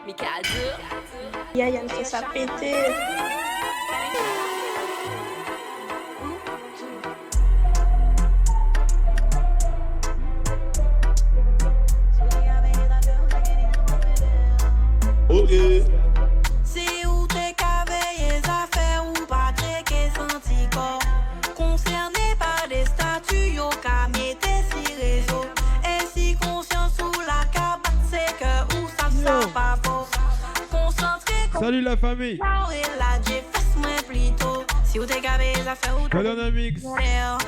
Mikado. Yann fait ça péter. Ok. Si ou t'es qu'avec affaires ou pas checker senti corps. Concerné par des statuts, yo ka mette si réseau. Et si conscience sous la cabane, c'est que ou ça pas fort. Concentré. Salut la famille. Si vous t'es qu'avec affaires ou Dynamics.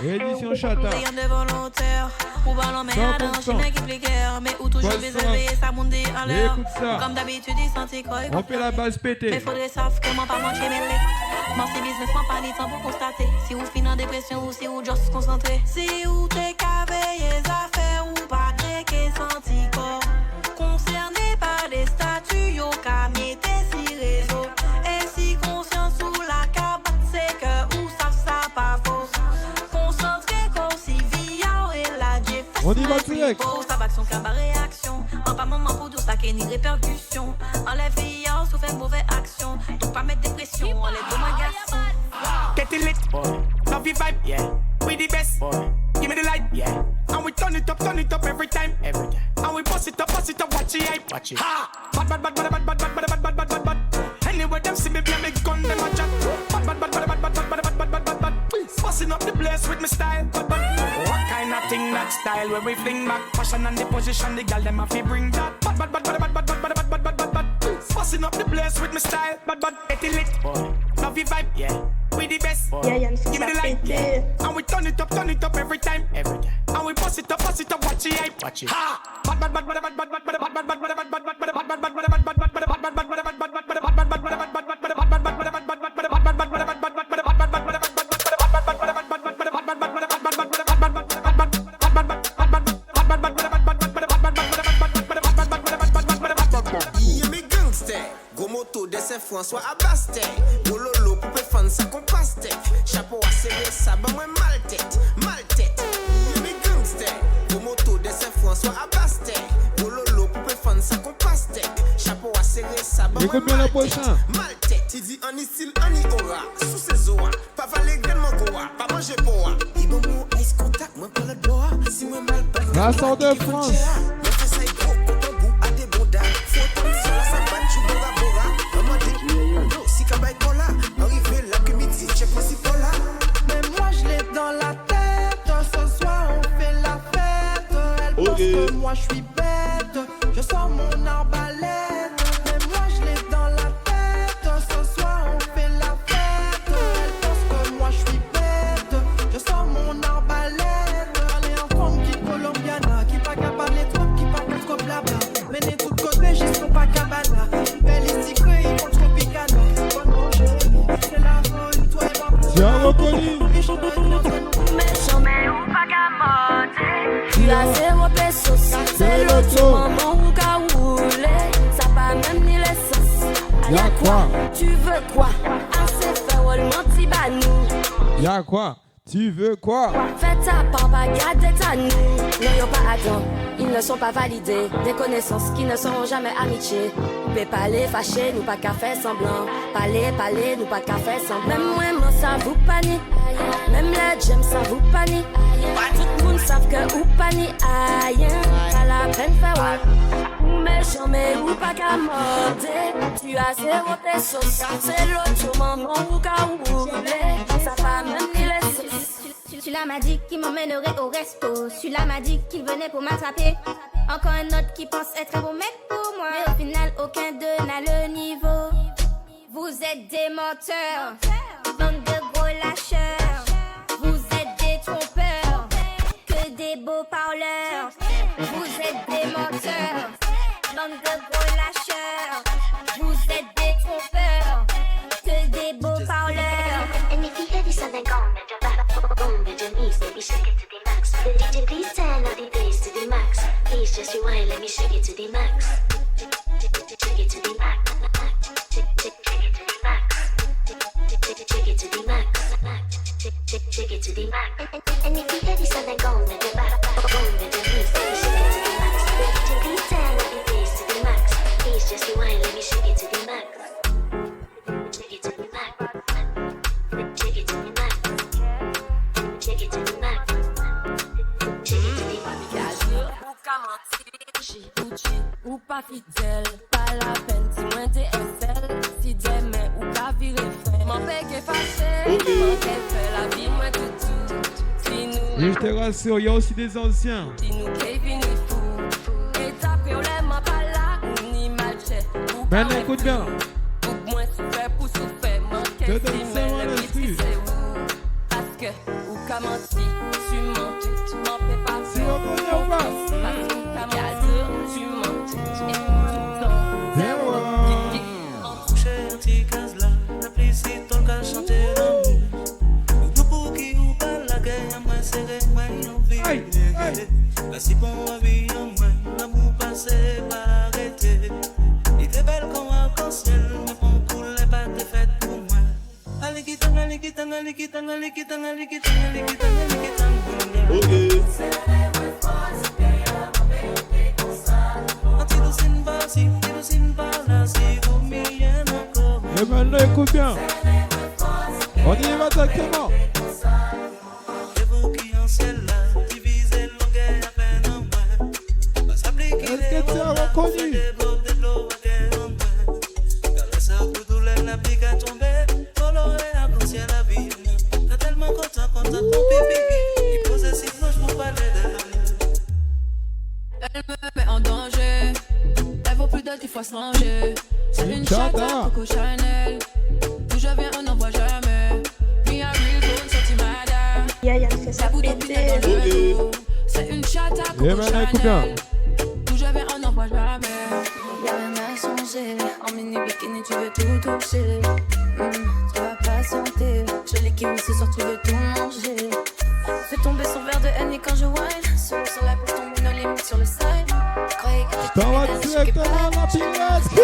Édition Chata. rien de volontaire. Ou ballon mais à dans une équipe l'équerre. Mais où toujours réservé ça monde en l'air. Écoute ça. Comme d'habitude il sentit quoi. On fait la base pétée. Mais faudrait savoir comment pas manquer mes legs. Moi c'est business, moi pas ni temps pour constater. Si vous finissez en dépression ou si vous juste concentré. Si vous t'es qu'avec affaires ou pas checker senti corps. Concerné par des statuts, yo ka mette si réseau. Et si conscience sous la cabane, c'est que ou ça pas faux. Concentré comme si via et la J. On y va direct. Ça va son cabas réaction. En pas moment pour tout ça qui ni répercussion. Enlève via sous fait mauvaise action. Donc pas mettre pression. Enlève de moi garçon. Get it lit, boy. Love your vibe, yeah. We the best, boy. Give me the light, yeah. And we turn it up every time, every time. And we bust it up, watch the hype, watch it. Ha! Bad. Anyway, them see me play me gun, them a chat. Bad. Busting up the place with me style, bad. What kind of thing that style where we fling back? Passion and the position, the girl them a fi bring that. Bad. Busting up the place with me style, bad. Get it lit, boy. Love your vibe, yeah. We the best, boy. Yann fait Give me ça the light, péter. yeah. And we turn it up every time, every time. And we bust it up, watch the hype, watch it. Ha! François Abaste, Gololo pour faire ça qu'on passe tête. Chapeau à serrer ça, ben moi mal tête. Mes gangsters, vos motos de Saint-François Abaste, Gololo pour faire ça qu'on passe tête. Chapeau à serrer ça, ben moi mal tête. Il dit en style, en aura, sous ses oas, pas valer grandement goa, pas manger boa. Il bon mot, ice contact, moi pas le boa. Si moi mal pas. La sorte de France. Moi fais ça gros, quand on bout à des bondas. Faut tomber sur la sabane, tu bora. Si Kabay Kola, arrivé l'après-midi, check moi si Kola. Mais moi je l'ai dans la tête. Ce soir on fait la fête. Elle pense que moi je suis bête. Je sors mon arbalète. Mais moi je l'ai dans la tête. Ce soir on fait la fête. Elle pense que moi je suis bête. Je sors mon arbalète. Elle est en forme qui colombiana. Qui pas capable les trop, qui pas capable trop blabla. Menez tout côté, j'y sont pas cabana. Belle ici que ils font trop picana. C'est la folie, toi et moi. Tu as reconnu. Méchant mais ou pas gamoté. Tu as zéro pesos. C'est l'auto maman ou qu'a roulé. Ça pas même ni l'essence. Y'a quoi? Tu veux quoi? Assez fait roulement ti banou. Y'a quoi? Tu veux quoi? Fais ta part, pas garder ta nous. Non, y'ont pas attend, ils ne sont pas validés. Des connaissances qui ne seront jamais amitiés. Pouvez parler, fâcher, nous pas qu'à faire semblant. Parler, nous pas qu'à faire semblant. Même moi, ça vous panie. Même les j'aime, ça vous panie. Tout le monde savent que vous panie. Aïe, pas la peine faire ouais. Méchant, mais ou pas qu'à morder. Tu as zéro pesos. C'est l'autre maman ou qu'à rouler. Ça va même ni les Celui-là m'a dit qu'il m'emmènerait au resto. Celui-là m'a dit qu'il venait pour m'attraper. Encore un autre qui pense être un bon mec pour moi. Mais au final, aucun d'eux n'a le niveau. Vous êtes des menteurs, bande de gros lâcheurs. Vous êtes des trompeurs, que des beaux parleurs. Vous êtes des menteurs, bande de gros lâcheurs. Vous êtes des trompeurs, que des beaux parleurs. And if you hear this on the gong, with your knees, let me shake it to the max. The DJ please turn up the bass to the max. Please just rewind, let me shake it to the max. Shake it to the max. Shake it to the max. Shake it to the max. Shake it to the max. And if you hear this on the gong, with your back, with your knees, let me shake it to the max. The DJ please turn up the bass to the max. Please Gucci ou pas fidèle. Pas la peine si moins t'es SL. Si demain ou pas virer fait. Mon père qui est fâché, mon père fait la vie moins que tout. Si nous. Et je te rassure, il y a aussi des anciens. Si nous Kevin est fou. Et taper au lait, moi pas là. Ni matché. Ben écoute bien. Ou moins souffert pour souffrir. Mon Te père donne si ça mais moi le là-dessus. petit c'est où. Parce que, ou comment si tu mens. Tu m'en fais pas Si on connaît ou pas. parce que comment dire tu mens. Et tout temps. Cher ti gaz là, la plaisir ton qu'à chanter l'amour. Nous pour qui ou pas la guerre, moi serré, moi en vie. La si bon à vie en moi, l'amour passé pas arrêté. Il était belle comme arc-en-ciel, mais bon coulait pas de fête pour moi. Allez quittang, allez quittang, allez quittang, allez quittang, allez quittang, allez quittang, allez quittang. Ok. Et maintenant écoute bien. On y va tranquillement. Est-ce que tu as reconnu? Elle me met en danger. Elle vaut plus d'elle, il faut se ranger. C'est une chatte à Coco Chanel. D'où je viens, on n'en voit jamais. Me a real good, so timada. Yaya me fait ça péter. C'est une chatte à Et Coco maintenant écoute bien. Chanel. D'où je viens, on n'en voit jamais. Y'a rien à changer. En mini bikini, tu veux tout toucher. Tu vas patienter. Je l'ai kiwi ce soir, tu veux tout manger. Fais tomber son verre de haine et quand je whine. Sur la plage, tombe nos limites sur le side. Croyez que t'étais T'en vas belle, directement à la piraterie.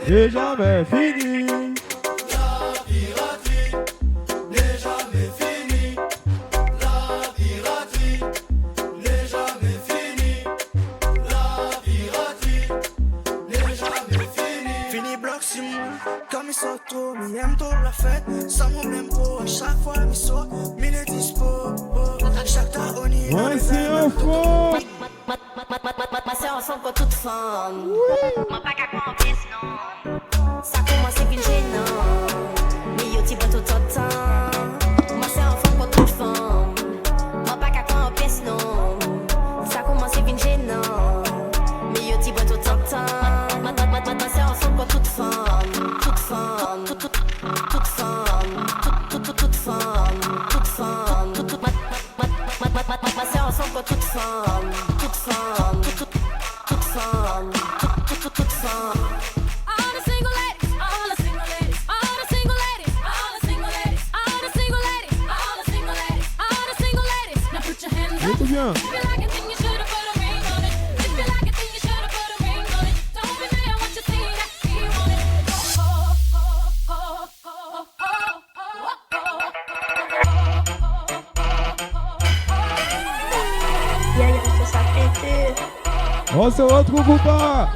Et jamais fini. La piraterie n'est jamais finie. La piraterie n'est jamais finie. La piraterie n'est jamais finie. Fini bloc si moi, comme ils sont trop, mais aime trop la fête. Sans mon même pot, à chaque fois, ils sont, mille et dispo. Chaque temps, on y Ouais, c'est un faux. Ma sœur ensemble pour toute femme. Moi pas qu'à quoi en pièce, non. Ça commence à être gênant. Mais yo t'y vas tout le temps. Ma sœur ensemble pour toute femme. Moi pas qu'à quoi en pièce, non. Ça commence à être gênant. Mais yo t'y vas tout le temps. Ma sœur ensemble pour toute femme. Toute femme. Toute femme. Toute femme. Toute femme. Ma sœur ensemble pour toute femme. Toute femme. Toute femme. Toute femme. All the single ladies, all the single ladies, all the single ladies, all the single ladies, all the single ladies, all the single ladies, all the single ladies. Now put your hands up. Écoute bien. If you like a thing, you should've put a ring on it. If you like a thing, you should've put a ring on it. Don't be mad what you see that he want it. Yaya me fait ça péter. On se retrouve ou pas?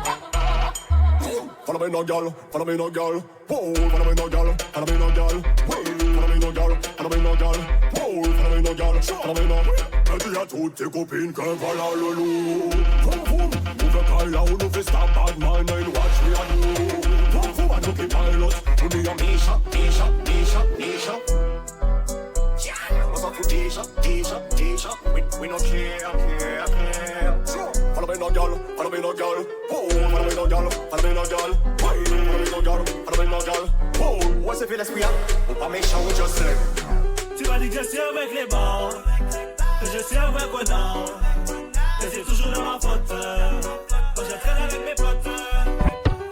Follow me no girl, follow me no girl. Whoa, follow me no girl, follow me no girl. Whoa, follow me no girl, follow me no girl. Whoa, follow me no girl, follow me no. Elle dit à toutes tes copines que voilà le loup. Boum boum, nous veut qu'elle là où nous fait stop bad man and watch me and you. Boum boum, I don't keep pilot. We be a Misha, Misha, Misha, Misha. What's up for Tisha, Tisha, Tisha? We no care. Follow me no girl, follow me no girl. Whoa, follow me no girl, follow me no girl. Why, follow me no girl, follow me no girl. Whoa, what's the feel l'esprit? Ou pas méchant ou just lève. Tu m'as dit que je suis avec les bons, que je suis un vrai connard, que c'est toujours de ma faute, quand je traîne avec mes potes.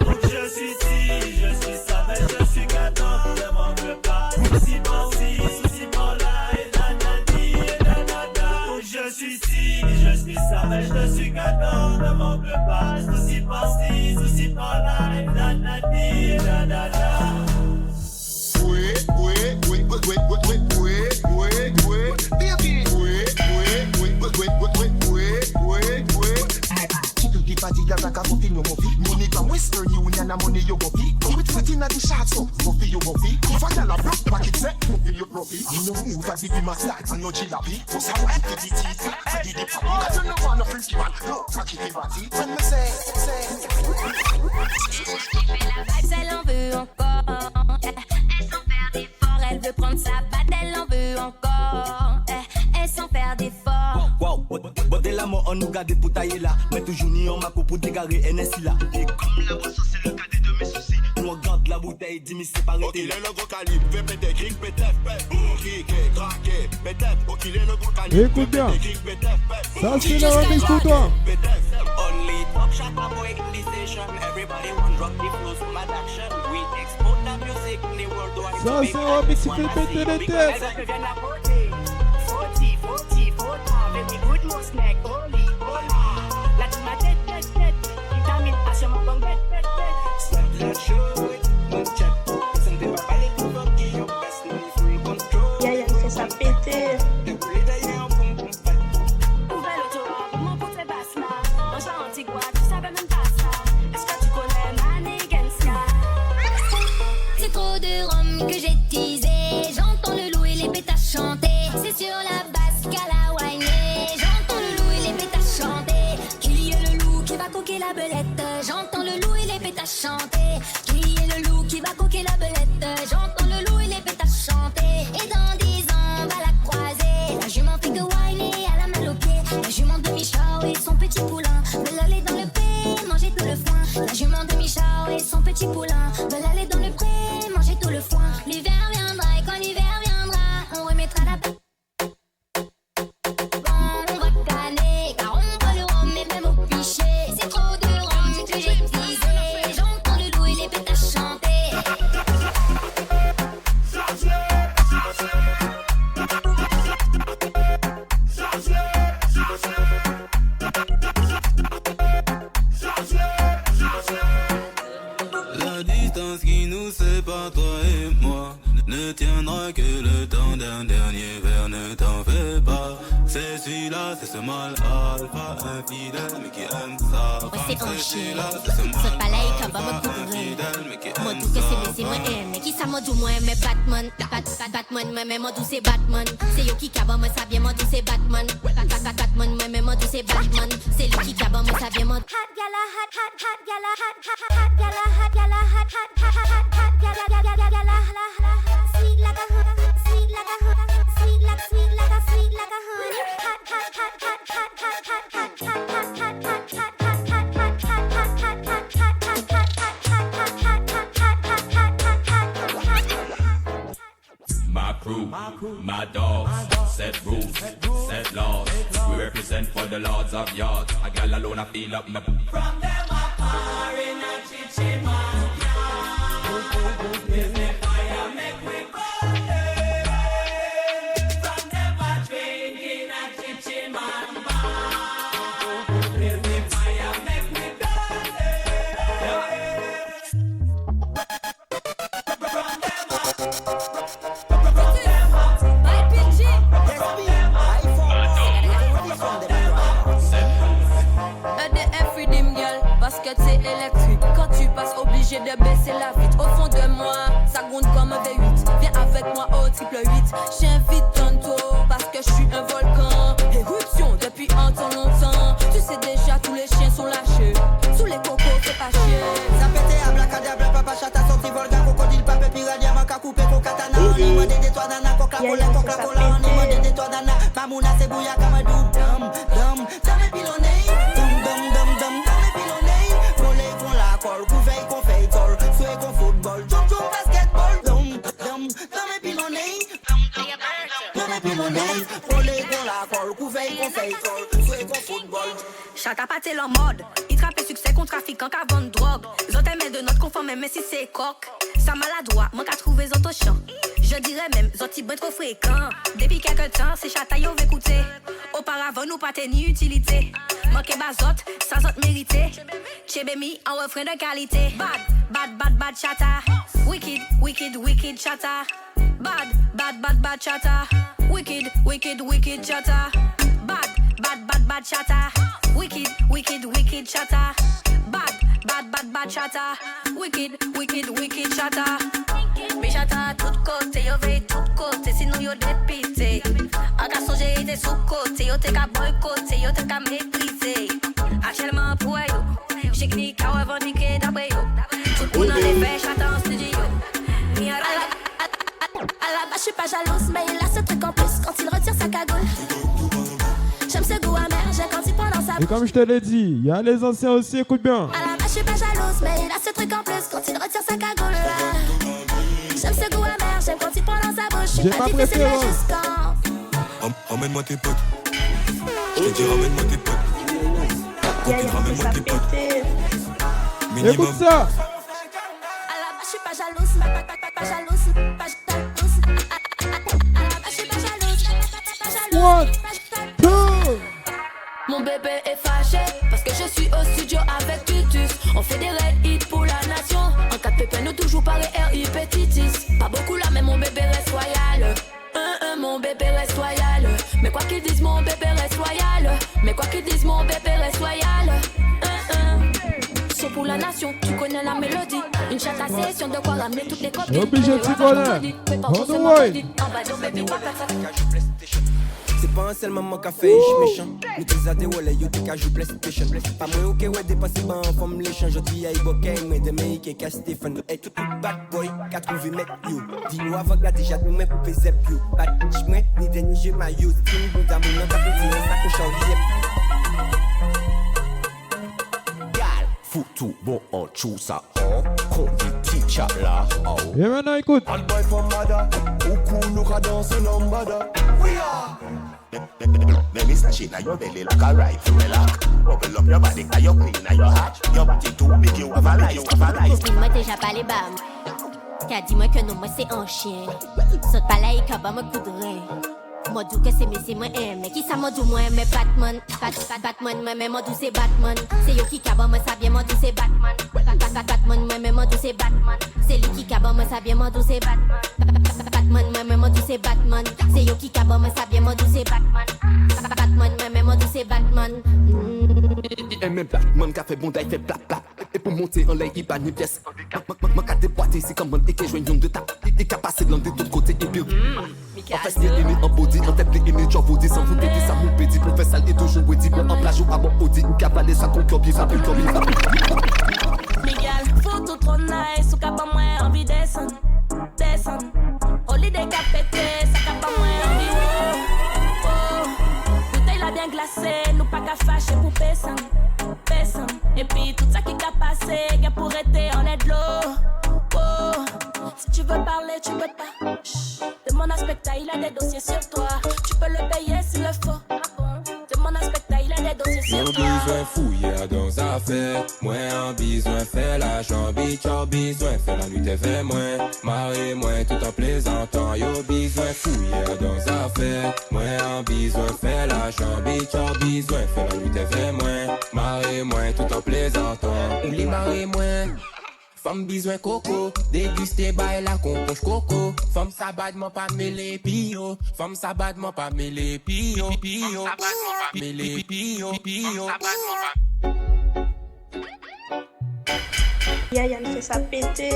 Donc je suis ci, je suis ça, mais je suis gâteau, ne manque pas. Souci par ci, souci par là, et nanani, et nanana. Donc je suis ci, je suis ça, mais je suis gâteau, ne manque pas. Souci par ci, souci par là, et nanani, et nanana. Si tu dis pas, dis à ta copine, mon fils, mon n'est pas moi. Western Union and money you go pay. With fat in the shots so Buffy you go pay. If I tell a block back it set, Buffy you Buffy. You know move as if you must start and no jillaby. Cause I want to the teeth, I did the papi. Cause you know want no frisky man, no tacky body. When me say La vibe, elle en veut encore. Elle sans faire d'effort, elle veut prendre sa batte, elle en veut encore. Elle sans faire d'effort. Wow, botte la mort, on nous garde pour tailler là. Mais toujours ni en maco pour dégarer NSI là. Et comme la boisson, c'est le cadet de mes soucis. Nous regarde la bouteille, dis-moi c'est pas arrêté. Il est le gros calibre, fait péter, cric, péter, criquer, craquer, péter. Il est le gros calibre, écoute bien. Ça c'est la remix pour toi. Only top shot my boy in the station. Everybody want rock the flows from mad action. We export the music in the world. Ça c'est la remix qui fait péter les têtes. 40, very good most neck. Holy, la team a dead. Vitamine H, I'm a bed. Stop that show, don't chat. Send the papa les coups up, qui your best, no full control. Yaya il fait ça péter. C'est trop de rhum que j'ai teasé. J'entends le loup et les pétasses chanter. C'est sur la basse qu'à la whiner. J'entends le loup et les pétasses chanter. Qu'il y ait le loup qui va coquer la belette. J'entends le loup et les pétasses chanter. Qu'il y ait le loup qui va coquer la belette. J'entends le loup et les pétasses chanter. Et dans 10 ans, va la croiser. La jument fait que whiner à la malle au pied. La jument de Michao et son petit poulain veulent aller dans le pré, manger tout le foin. La jument de Michao et son petit poulain veulent aller dans le pré, manger tout le foin. L'hiver viendra et quand l'hiver viendra, on remettra la paix. On va canner, car on va le rhum et même au pichet. C'est trop de rhum que j'ai teasé. J'entends le loup et les pétasses chanter. La distance qui nous sépare, toi et moi, ne tiendra que le temps d'un dernier verre, ne t'en fais pas. C'est celui-là, c'est ce mal alpha, infidèle, mais qui aime ça. C'est un chien, ce palais qui va me couvrir. Moi tout que c'est baisé, moi aime. Qui ça m'a dit moi aime Batman. Batman, moi même moi tout c'est Batman. C'est yo qui cabot, moi ça vient, moi tout c'est Batman. Batman, moi même moi tout c'est Batman. C'est lui qui cabot, moi ça vient, moi. Hot gala, hot gala, hot gala, hot gala, hot gala, sweet like a hood, sweet like a hood, sweet like a honey. My crew, my dogs, set rules, set laws. We represent for the lords of yards. A gal alone I feel up my. From them up far in a chichima. If the fire make we burn it. From them a drink in a chichima. If the fire make we burn it. From them EDF Redeem Girl, basket c'est électrique. Quand tu passes obligé de baisser la vitre. Au fond de moi, ça gronde comme un V8. Viens avec moi au triple 8. J'invite tantôt parce que je suis un volcan. Éruption depuis un temps longtemps. Tu sais déjà tous les chiens sont lâchés. Sous les cocos c'est pas chier. Ça pète à blacadabra, papa chata sorti volga, crocodile, pape, piranha, maca coupé, cocatana. On y m'a des toits d'ana, coca-cola, coca-cola. On y m'a des toits d'ana, mamouna c'est bouilla comme un doux. Dum, ça m'est pilonné. Dum, ça m'est pilonné. Volé qu'on la colle, couveille qu'on fait tol. Souhait qu'on football, jump, basketball. Dum, ça m'est pilonné. Ça m'est pilonné. Volé qu'on la colle, couveille qu'on fait tol. Souhait qu'on football. Chata pâté leur mode. Il trappe succès contre trafiquant qu'à vendre drogue. Zot aimait de notre conforme, même si c'est coq. Ça maladroit, manque à trouver zot au champ. Je dirais même, zot il bien trop fréquent. Depuis quelque temps, c'est chata yo écouter. Auparavant, nous pas ni utilité. Manqué bazot, sans zot mérité. Chebemi en refrain de qualité. Bad chata. Wicked chata. Bad chata. Wicked chata. Bad chata. Wicked chata. Bad bad chatter. Wicked, wicked, wicked chatter. Mais chatter tout côté, yo veille tout côté, sinon yo dépité. En cas songer, t'es sous côté, yo t'es qu'à boycotter, yo t'es qu'à maîtriser. Actuellement pour yo, j'ai qu'ni qu'à revendiquer d'après yo. Tout le monde en effet, chatter en studio. À la base, je suis pas jalouse, mais il a ce truc en plus quand il retire sa cagoule. J'aime ce goût amer, j'ai grandi pendant sa bouche. Et comme je te l'ai dit, il y a les anciens aussi, écoute bien. À la base, je suis pas jalouse, mais il a ce truc en plus quand il retire sa cagoule. J'aime ce goût amer, j'aime quand il prend dans sa bouche. J'ai pas préféré. Ramène-moi tes potes. Je te dis ramène-moi tes potes. Ramène-moi tes potes. Écoute ça. À la base, je suis pas jalouse, pas jalouse, pas jalouse. À la base, je suis pas jalouse, pas jalouse. One, two. Mon bébé est fâché parce que je suis au studio avec Titus. On fait des red hits pour la nation. En cas de pépin, nous toujours pareil R.I.P. Titis. Pas beaucoup là, mais mon bébé reste loyal. Mon bébé reste loyal. Mais quoi qu'ils disent, mon bébé reste loyal. Mais quoi qu'ils disent, mon bébé reste loyal. Son pour la nation, tu connais la mélodie. Une chatte à session de quoi ramener toutes les copines. Obligé de t'y connaître. On the way. C'est pas un seul moment qu'a fait, j'suis méchant. Nous t'es à des wallets, yo t'es qu'à jouer PlayStation. Pas moi ok, ouais, dépasser pas en forme l'échange. Je dis à Iboken, mais des mecs et qu'à Stephen. Et tout bad boy, qu'a trouvé mec you. Dis-nous avant que la déjà nous mets pour PZ you. Bad j'm'ai, ni des ni j'ai ma use. Tim bout à mon nom, t'as petit, ça couche en yep. Gal, foutu bon en chou ça oh. Convict teacher là oh. Et maintenant écoute. Bad boy from Mada, ou cool look à danser lambada. We are. Let me snatch it now your belly like a rifle relax. Bubble up your body, now you're clean, now you're hot. Your body too big, you have a life, you have a life. Copine-moi déjà pas les bam. Qu'a dit moi que non, moi c'est un chien. Saute pas là et qu'à bas me coudrer. Moi d'où que c'est moi mais qui ça moi d'où moi mais Batman. Batman, moi mais moi d'où c'est Batman. C'est yo qui cabot moi ça bien moi d'où c'est Batman. Batman, moi mais moi d'où c'est Batman. C'est lui qui cabot moi ça bien moi d'où c'est Batman. Batman, moi mais moi d'où c'est Batman. C'est yo qui cabot moi ça bien moi d'où c'est Batman. Batman, moi mais moi d'où c'est Batman. Et même Batman qui a fait bon d'ail fait plat plat. Et pour monter en l'air il bat une pièce. Moi qui a déboîté c'est comme et que je viens de tape. Et qui a passé de l'un de tous côtés et puis en fait il est en body, en tête il est genre sans vous péter ça mon petit pour faire sale et toujours wedi pour en plage ou à bon audi ou cavaler ça qu'on copie ça peut comme il va. Miguel, faut tout trop nice, ou cap à moi envie descendre, descendre. Holiday cap pété, ça cap à moi envie oh, oh. Bouteille la bien glacée, nous pas qu'à fâcher pour descendre, descendre. Et puis tout ça qui a passé, y'a pour être en l'aide l'eau, oh. Si tu veux parler, tu peux pas. Chut. De mon aspect, il a des dossiers sur toi. Tu peux le payer s'il le faut. De mon aspect, il a des dossiers sur toi. Y'a besoin fouiller dans affaires. Moi en besoin fait l'argent. Bitch en besoin fait la nuit t'es fait moins. Marie moins tout en plaisantant. Y'a besoin fouiller dans affaires. Moi en besoin fait l'argent. Bitch en besoin fait la nuit t'es fait moins. Marie moins tout en plaisantant. Ou les marie moins. Femme besoin coco, déguster bail la compoche coco. Femme sabadement pas mêler pio. Femme sabadement pas mêler pio. Pio. Mêler pio. Pio. Yaya me fait ça péter.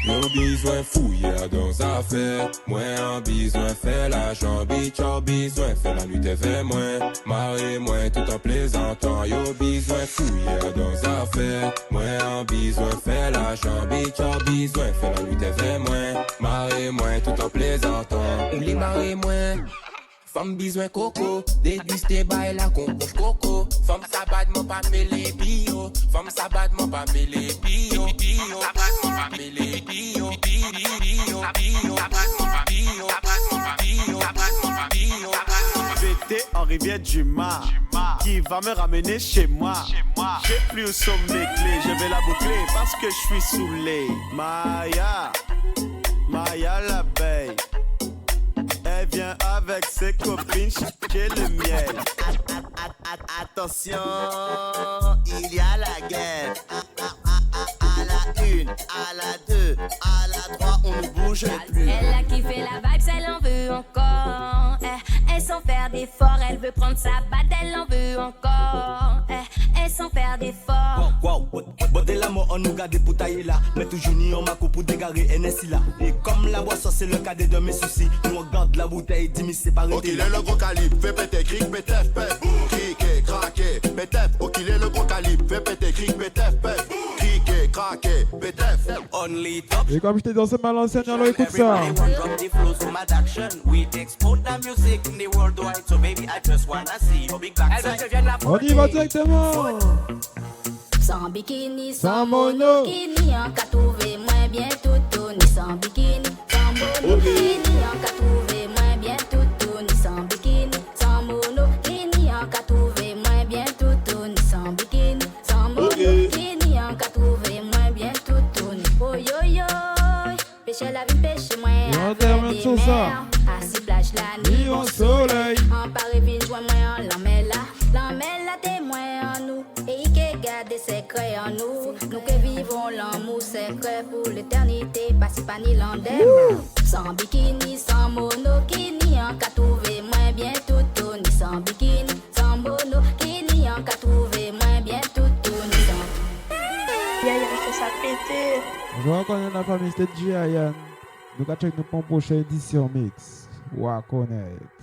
Y'a besoin fouiller dans affaires. Moi en besoin fait l'argent. Bitch en besoin fait la nuit t'es fait moins. Marie moins tout en plaisantant. Y'a besoin fouiller dans affaires. Moi en besoin fait l'argent. Bitch en besoin fait la nuit t'es fait moins. Marie moins tout en plaisantant. Ou les marie moins. Femme besoin coco, déguster bail la compoche coco. Femme sabadement pas mêler bio. Femme sabadement pas mêler bio. Bio. Sabadement pas mêler bio. Bio. Bio. Sabadement pas bio. Sabadement pas bio. Sabadement pas bio. J'étais en rivière du Mar, qui va me ramener chez moi. J'ai plus où sont mes clés, je vais la boucler parce que je suis saoulé. Maya, Maya l'abeille. Elle vient avec ses copines chercher le miel. Attention, il y a la guerre. À la une, à la deux, à la trois, on ne bouge plus. Elle a kiffé la vibe, elle en veut encore. Elle s'en fait faire d'efforts, elle veut prendre sa batte, elle en veut encore. Elle sans faire d'efforts. Wow, bon de la mort, on nous garde pour tailler là. Mais toujours ni on m'a pour dégarer NSI là. Et comme la boisson, c'est le cadet de mes soucis. Nous on garde la bouteille, 10 000 séparés. Ok, il est le gros calibre, fais péter, cric, pétef, pef. Criquet, craqué, pétef. Ok, il est le gros calibre, fais péter, cric, pétef, pef. Criquet, craqué, pétef. Only top. Et comme je t'ai dansé mal ancien, alors écoute ça. On y va directement. Sans bikini, sans mono, ni en qu'a trouvé moins bien tout, ni sans bikini, sans mono, ni en qu'a trouvé moins bien tout, ni sans bikini, sans mono, ni en qu'a trouvé moins bien tout, ni sans bikini, sans mono, ni en qu'a trouvé moins bien tout, ni oh yo yo, pêcher la vie, pêcher moins avec des mers, assis plage la nuit au soleil, en Paris vine joint moins en l'emmène témoin en nous, et qui garde des secrets en nous, nous que vivons l'amour secret pour l'éternité, pas si pas ni l'andem, sans bikini, sans mono, qui n'y en qu'a trouvé moins bien tout, ni sans bikini, sans mono, qui n'y en qu'a trouvé moins bien tout, ni sans. Yaya fait ça péter. Je reconnais la famille, c'était Giant. Nous allons checker nos prochaine édition mix. Ou à connaître.